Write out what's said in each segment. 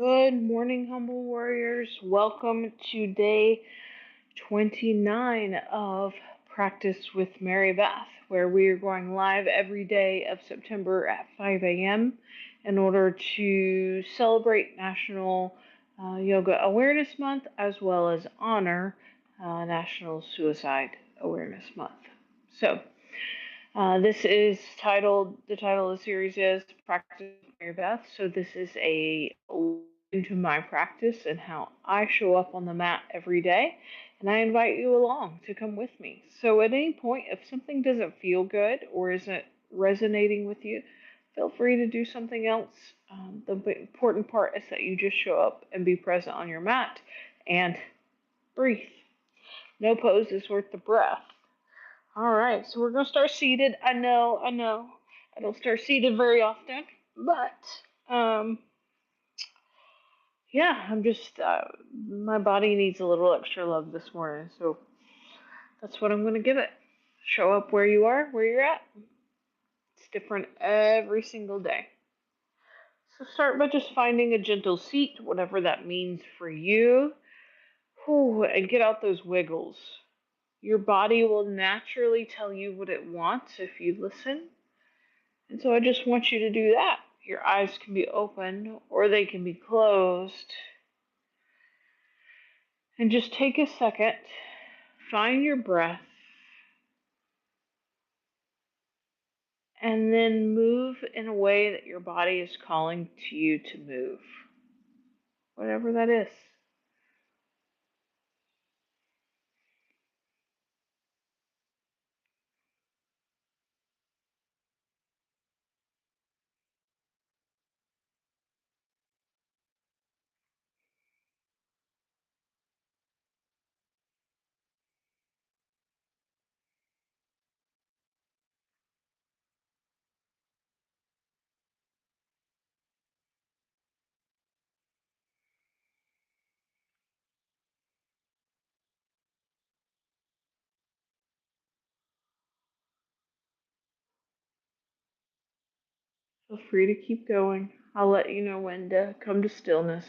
Good morning, humble warriors. Welcome to day 29 of Practice with Mary Beth, where we are going live every day of September at 5 a.m. in order to celebrate National Yoga Awareness Month as well as honor National Suicide Awareness Month. So, this is the title of the series is Practice with Mary Beth. So this is a into my practice and how I show up on the mat every day. And I invite you along to come with me. So at any point, if something doesn't feel good or isn't resonating with you, feel free to do something else. The important part is that you just show up and be present on your mat and breathe. No pose is worth the breath. All right, so we're gonna start seated. I know. I don't start seated very often, but yeah, I'm just my body needs a little extra love this morning, so that's what I'm gonna give it. Show up where you are, where you're at. It's different every single day. So start by just finding a gentle seat, whatever that means for you. Whew, and get out those wiggles. Your body will naturally tell you what it wants if you listen. And so I just want you to do that. Your eyes can be open or they can be closed. And just take a second, find your breath, and then move in a way that your body is calling to you to move, whatever that is. Feel free to keep going. I'll let you know when to come to stillness.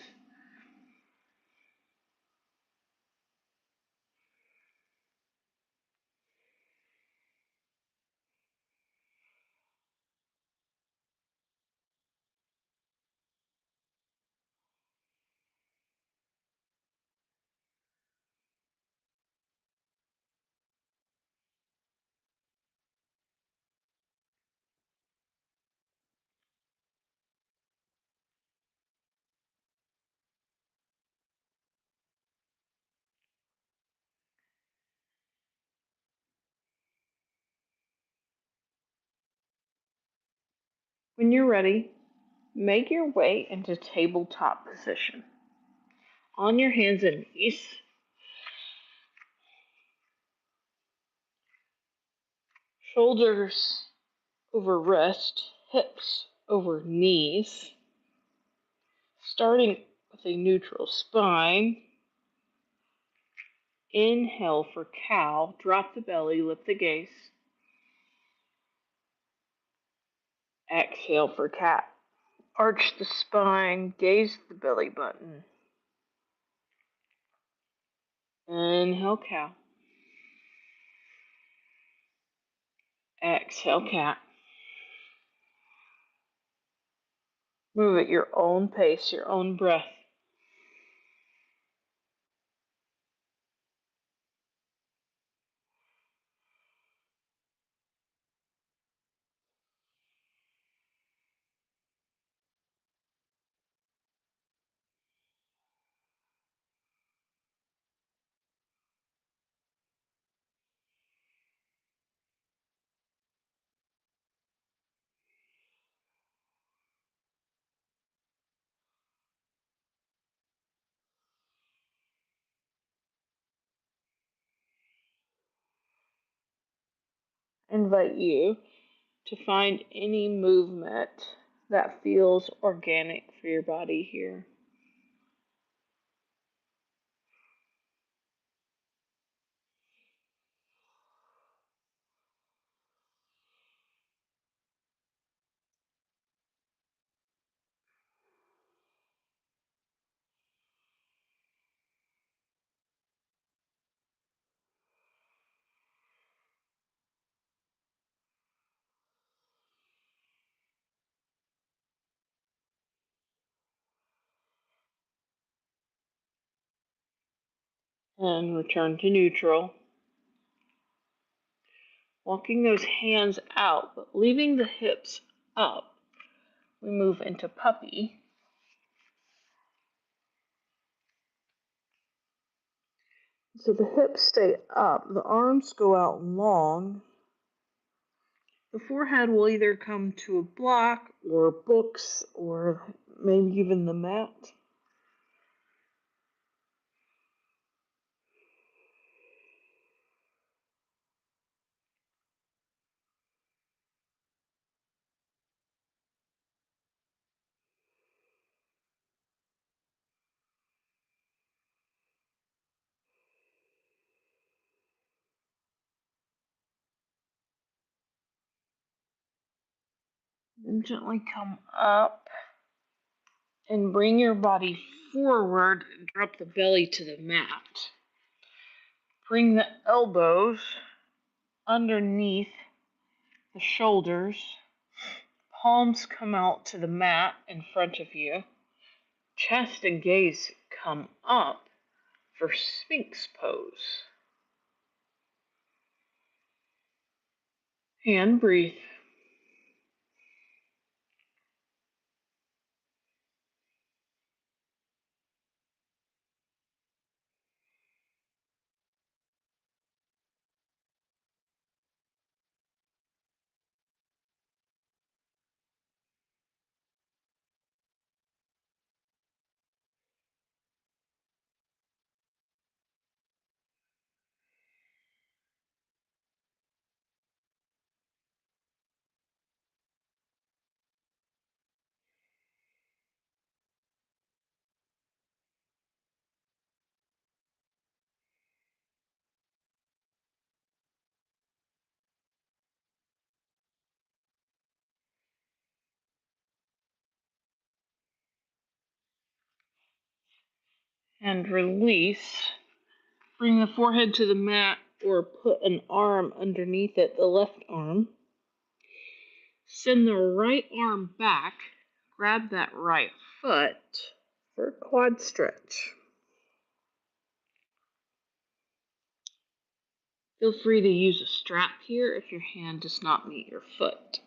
When you're ready, make your way into tabletop position. On your hands and knees, shoulders over wrist, hips over knees, starting with a neutral spine. Inhale for cow, drop the belly, lift the gaze. Exhale for cat, arch the spine, gaze the belly button. Inhale cow, exhale cat. Move at your own pace, your own breath. Invite you to find any movement that feels organic for your body here. and return to neutral. Walking those hands out, but leaving the hips up. We move into puppy. So the hips stay up, the arms go out long. The forehead will either come to a block or books or maybe even the mat. Then gently come up and bring your body forward and drop the belly to the mat. Bring the elbows underneath the shoulders. Palms come out to the mat in front of you. Chest and gaze come up for Sphinx pose. And breathe. And release. Bring the forehead to the mat or put an arm underneath it, the left arm. Send the right arm back. Grab that right foot for a quad stretch. Feel free to use a strap here if your hand does not meet your foot.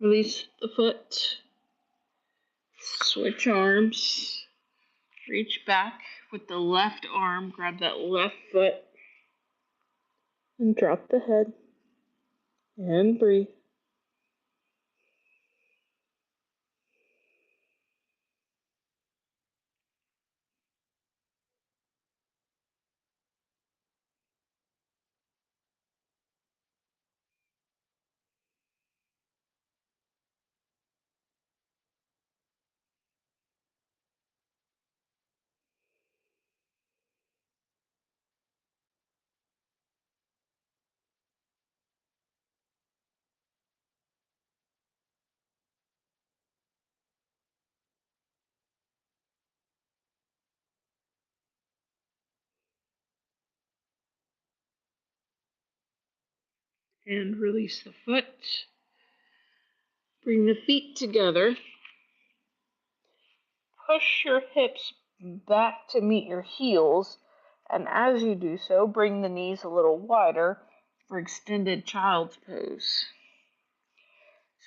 Release the foot. Switch arms. Reach back with the left arm. Grab that left foot. And drop the head. And breathe. And release the foot. Bring the feet together. Push your hips back to meet your heels, and as you do so, bring the knees a little wider for extended child's pose.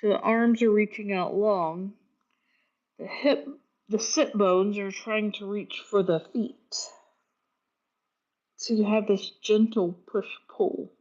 So the arms are reaching out long. The sit bones are trying to reach for the feet. So you have this gentle push-pull.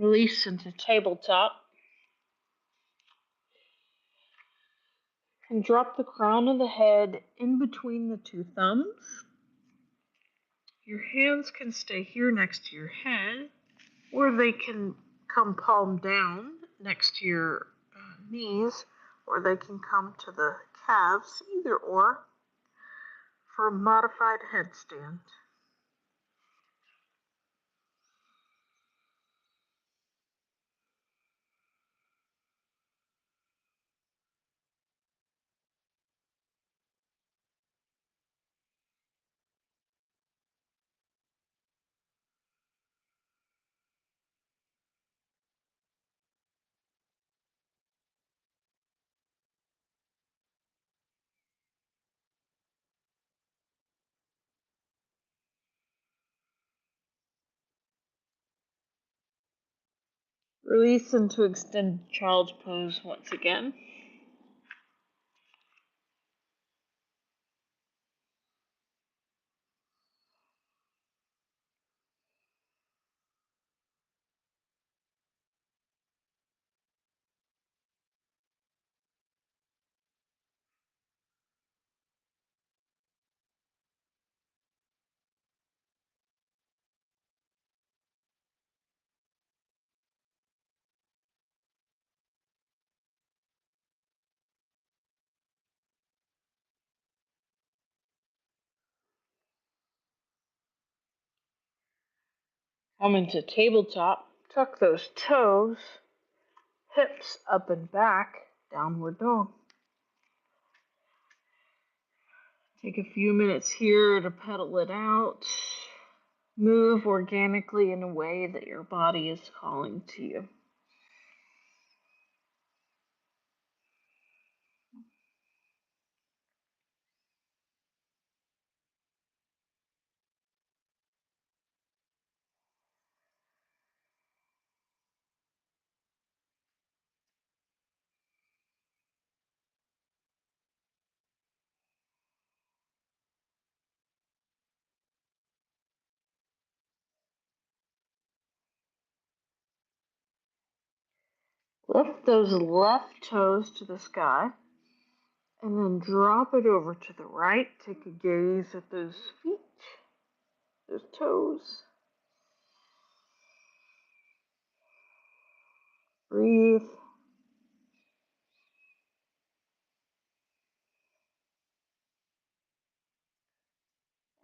Release into tabletop. And drop the crown of the head in between the two thumbs. Your hands can stay here next to your head, or they can come palm down next to your knees, or they can come to the calves, either or, for a modified headstand. Release into extended child's pose once again. Come into tabletop. Tuck those toes, hips up and back, downward dog. Take a few minutes here to pedal it out. Move organically in a way that your body is calling to you. Lift those left toes to the sky and then drop it over to the right. Take a gaze at those feet, those toes. Breathe.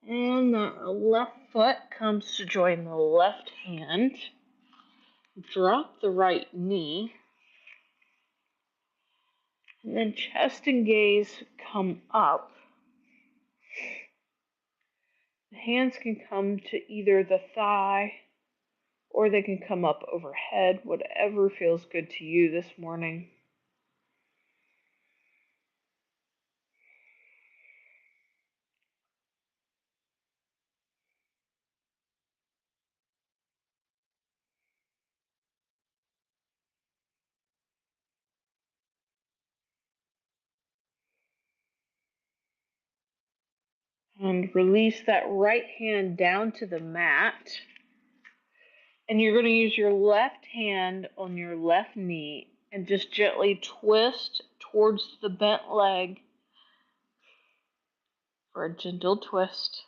And that left foot comes to join the left hand. Drop the right knee. And then chest and gaze come up. The hands can come to either the thigh or they can come up overhead, whatever feels good to you this morning. And release that right hand down to the mat. And you're going to use your left hand on your left knee and just gently twist towards the bent leg for a gentle twist.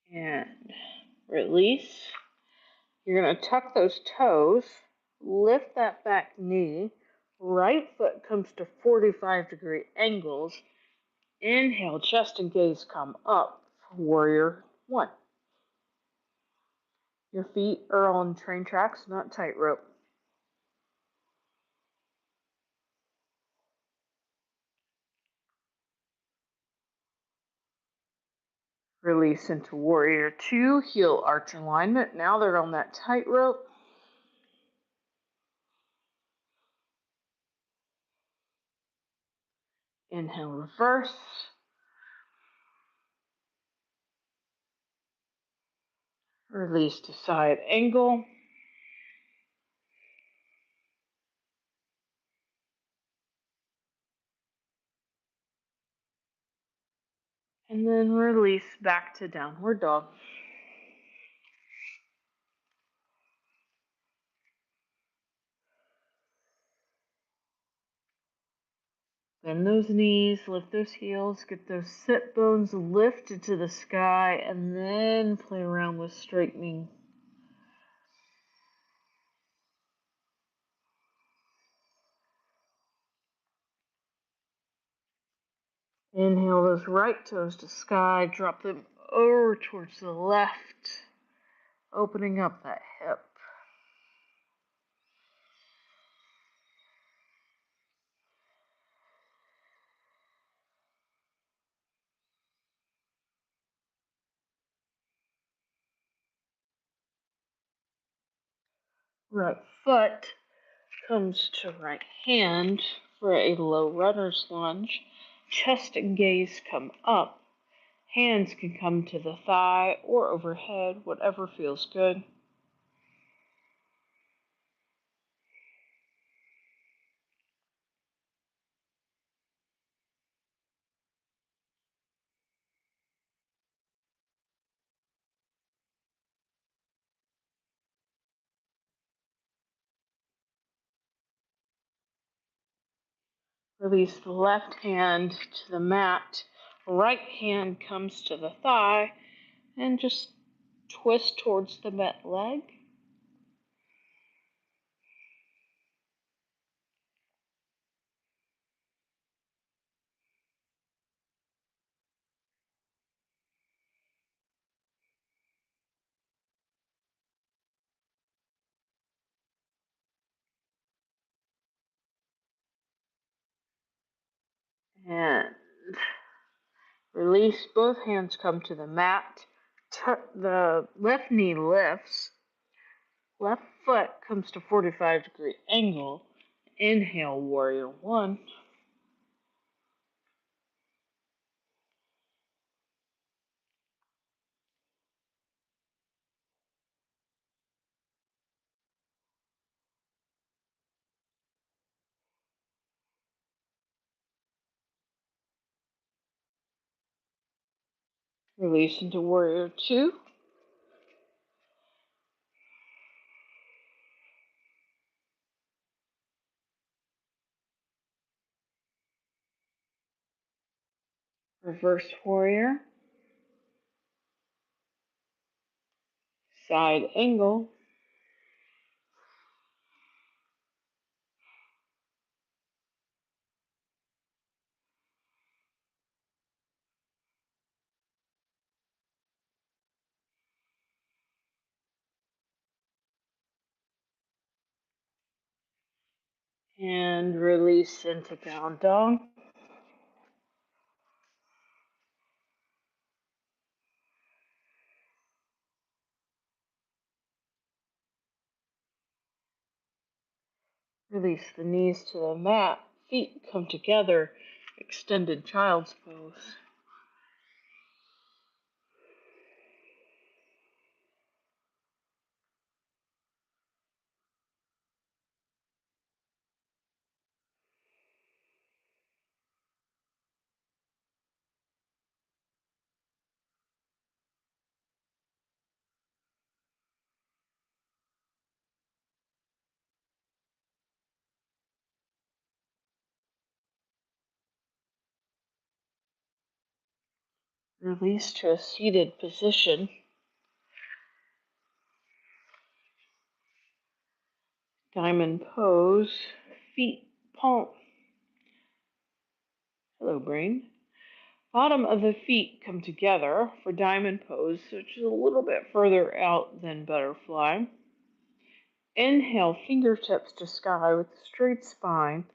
And release. You're going to tuck those toes, lift that back knee, right foot comes to 45-degree angles. Inhale, chest and gaze come up, warrior one. Your feet are on train tracks, not tightrope. Release into warrior two, heel arch alignment. Now they're on that tightrope. Inhale, reverse. Release to side angle. And then release back to downward dog. Bend those knees, lift those heels, get those sit bones lifted to the sky, and then play around with straightening. Inhale those right toes to sky, drop them over towards the left, opening up that hip. Right foot comes to right hand for a low runner's lunge. Chest and gaze come up. Hands can come to the thigh or overhead, whatever feels good. Release the left hand to the mat. Right hand comes to the thigh and just twist towards the bent leg. And release, both hands come to the mat. The left knee lifts. Left foot comes to 45-degree angle. Inhale, warrior one. Release into warrior two. Reverse warrior. Side angle. And release into down dog. Release the knees to the mat. Feet come together. Extended child's pose. Release to a seated position. Diamond pose. Feet palm. Hello, brain. Bottom of the feet come together for diamond pose, which is a little bit further out than butterfly. Inhale, fingertips to sky with a straight spine.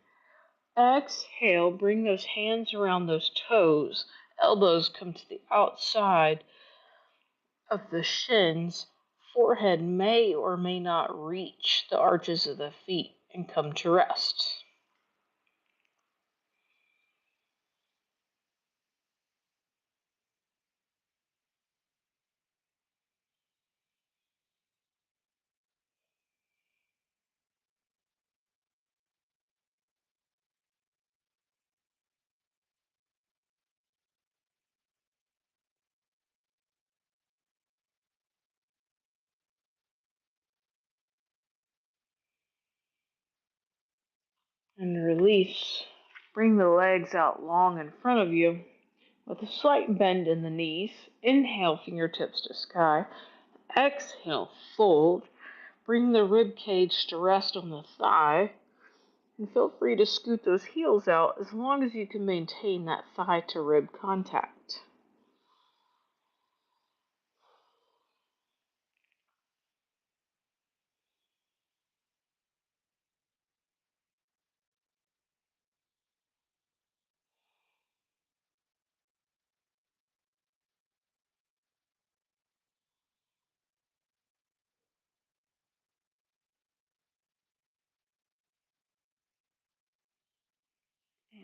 Exhale, bring those hands around those toes. Elbows come to the outside of the shins. Forehead may or may not reach the arches of the feet and come to rest. And release. Bring the legs out long in front of you with a slight bend in the knees. Inhale, fingertips to sky. Exhale, fold. Bring the rib cage to rest on the thigh. And feel free to scoot those heels out as long as you can maintain that thigh to rib contact.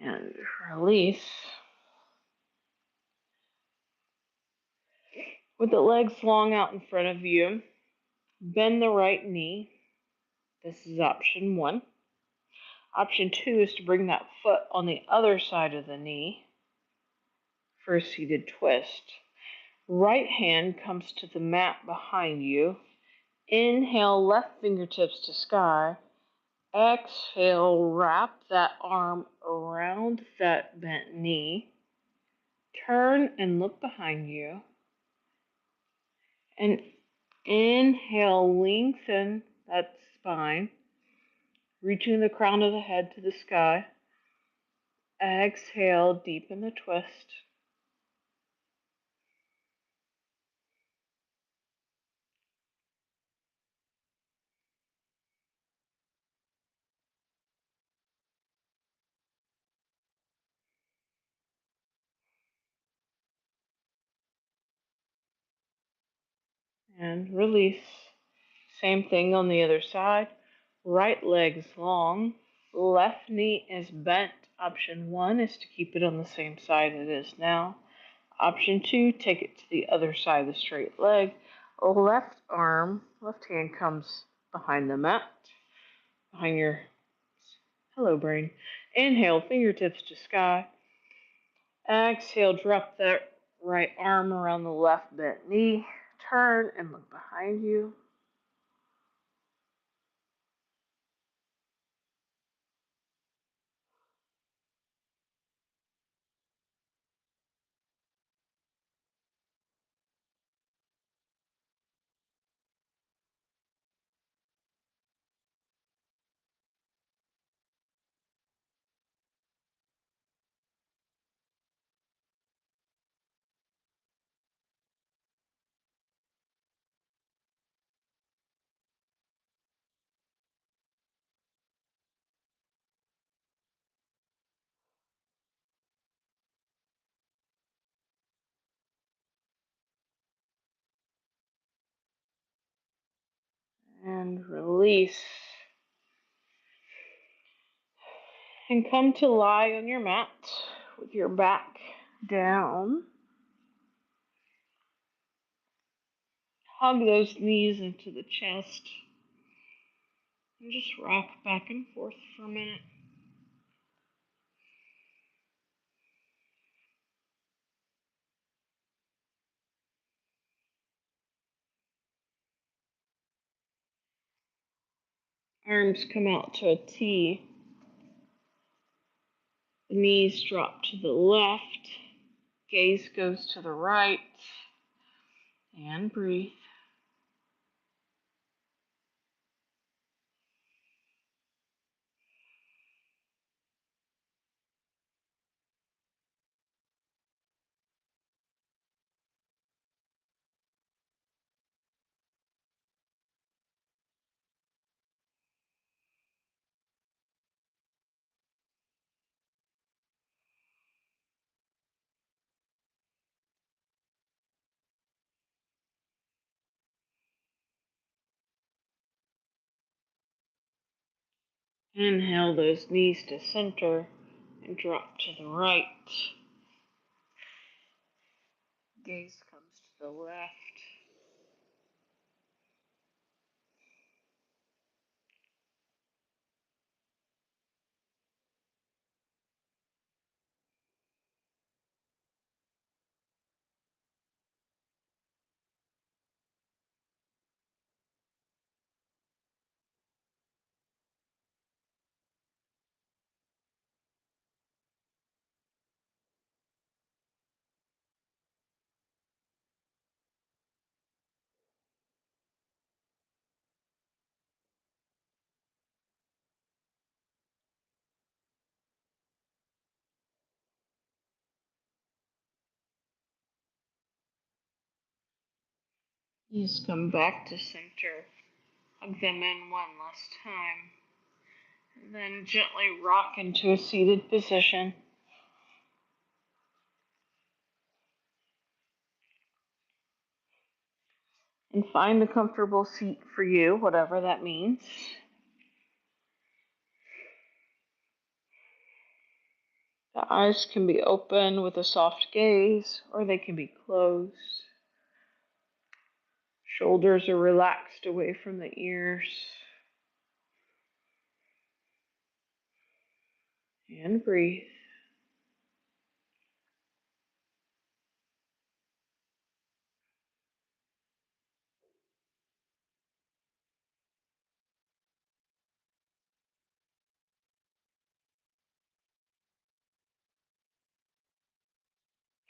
And release. With the legs long out in front of you, bend the right knee. This is option one. Option two is to bring that foot on the other side of the knee for a seated twist. Right hand comes to the mat behind you. Inhale, left fingertips to sky. Exhale, wrap that arm around that bent knee. Turn and look behind you. And inhale, lengthen that spine, reaching the crown of the head to the sky. Exhale, deepen the twist. And release. Same thing on the other side. Right leg is long, left knee is bent. Option one is to keep it on the same side it is now. Option two, take it to the other side of the straight leg. Left arm, left hand comes behind the mat, behind your hello brain. Inhale, fingertips to sky. Exhale, drop that right arm around the left bent knee. Turn and look behind you. And release. And come to lie on your mat with your back down. Hug those knees into the chest. And just rock back and forth for a minute. Arms come out to a T. The knees drop to the left. Gaze goes to the right. And breathe. Inhale those knees to center and drop to the right. Gaze comes to the left. Just come back to center. Hug them in one last time. And then gently rock into a seated position. And find a comfortable seat for you, whatever that means. The eyes can be open with a soft gaze, or they can be closed. Shoulders are relaxed away from the ears. And breathe.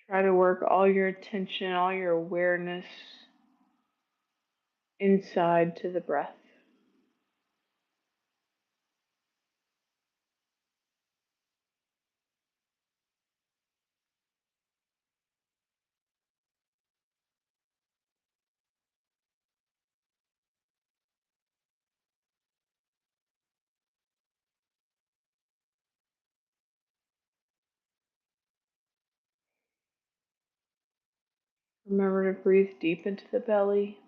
Try to work all your attention, all your awareness inside to the breath. Remember to breathe deep into the belly.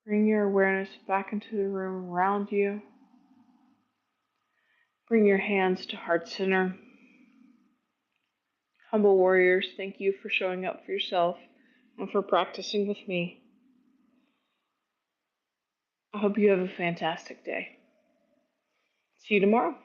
Bring your awareness back into the room around you. Bring your hands to heart center. Humble warriors, thank you for showing up for yourself and for practicing with me. I hope you have a fantastic day. See you tomorrow.